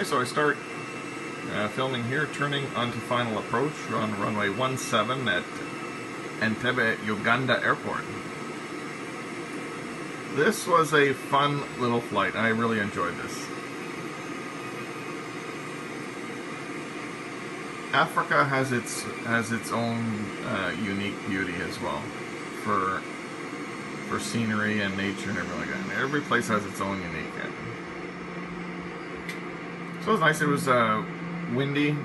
Okay, so I start filming here, turning onto final approach on runway 17 at Entebbe, Uganda Airport. This was a fun little flight. I really enjoyed this. Africa has its own unique beauty as well, for scenery and nature and everything like that. And every place has its own unique. So it was nice. It was windy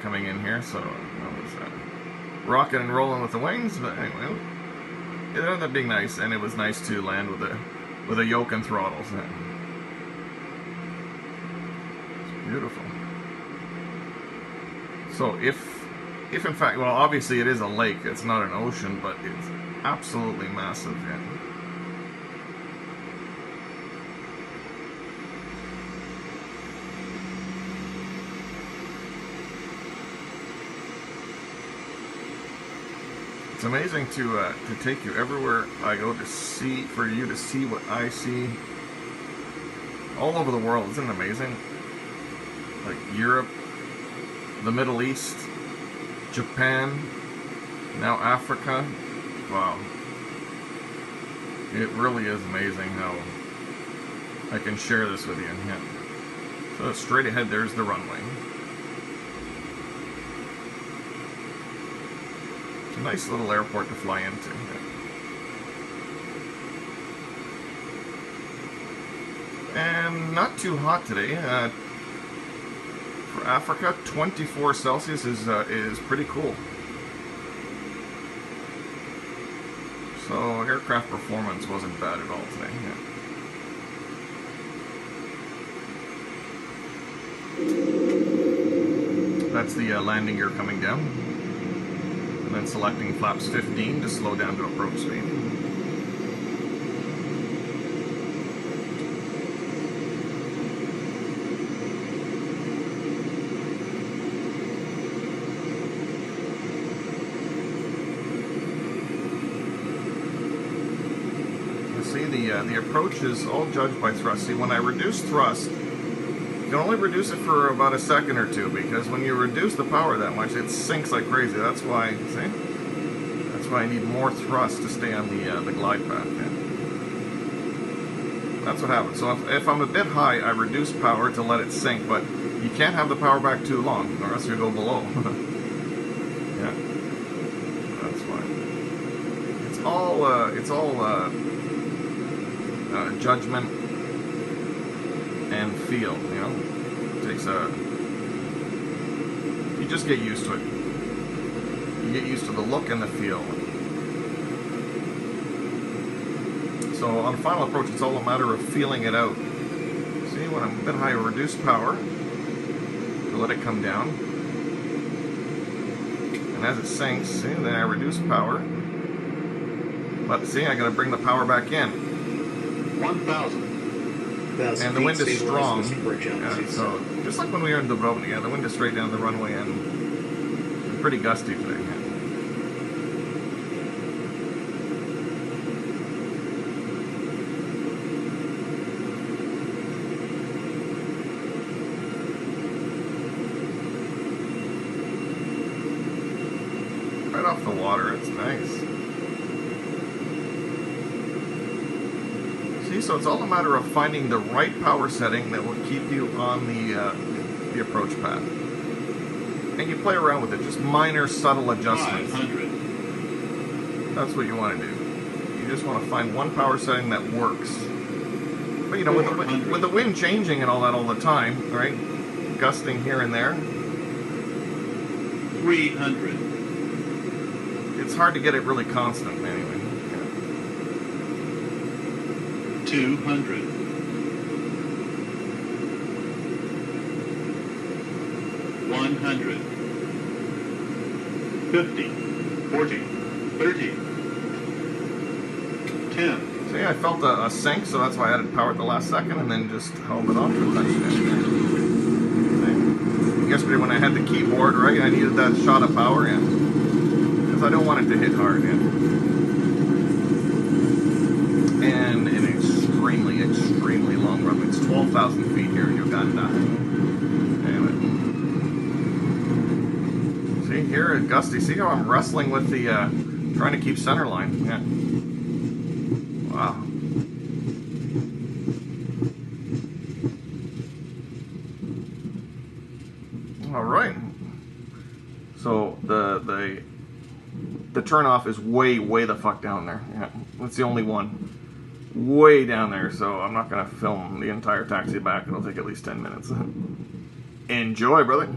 coming in here, so it was rocking and rolling with the wings. But anyway, it ended up being nice, and it was nice to land with a yoke and throttles. It's beautiful. So if in fact, well, obviously it is a lake, it's not an ocean, but it's absolutely massive. Yeah. It's amazing to take you everywhere I go for you to see what I see all over the world. Isn't it amazing? Like Europe, the Middle East, Japan, now Africa. Wow. It really is amazing how I can share this with you. Yeah. So straight ahead, there's the runway. It's a nice little airport to fly into. And not too hot today. For Africa, 24 Celsius is pretty cool. So aircraft performance wasn't bad at all today. Yeah. That's the landing gear coming down. And then selecting flaps 15 to slow down to approach speed. See, the approach is all judged by thrust. See, when I reduce thrust, you can only reduce it for about a second or two, because when you reduce the power that much, it sinks like crazy. That's why, see? That's why I need more thrust to stay on the glide path. Yeah. That's what happens. So if I'm a bit high, I reduce power to let it sink, but you can't have the power back too long, or else you go below. Yeah, that's why. It's all judgment and feel, you know. It takes you just get used to it. You get used to the look and the feel. So on final approach, it's all a matter of feeling it out. See, when I'm a bit high, I reduce power to let it come down. And as it sinks, see, then I reduce power. But see, I gotta bring the power back in. 1,000. And the wind is strong. Yeah, so just like when we were in Dubrovnik, yeah, the wind is straight down the runway and pretty gusty today. Yeah. Right off the water, it's nice. So it's all a matter of finding the right power setting that will keep you on the approach path. And you play around with it, just minor subtle adjustments. 500. That's what you want to do. You just want to find one power setting that works. But you know, with the wind changing and all that all the time, right? Gusting here and there. 300. It's hard to get it really constant anyway. 200. 100. 50. 40. 30. 10. See, I felt a sink, so that's why I added power at the last second and then just held it off. Yesterday when I had the keyboard, right, I needed that shot of power in. Because I don't want it to hit hard. Yeah. And an extremely long 12,000 feet here in Uganda. Anyway. See, here at Gusty, see how I'm wrestling with the, trying to keep center line. Yeah. Wow. All right. So the turnoff is way the fuck down there. Yeah, it's the only one. Way down there, so I'm not gonna film the entire taxi back. It'll take at least 10 minutes. Enjoy, brother.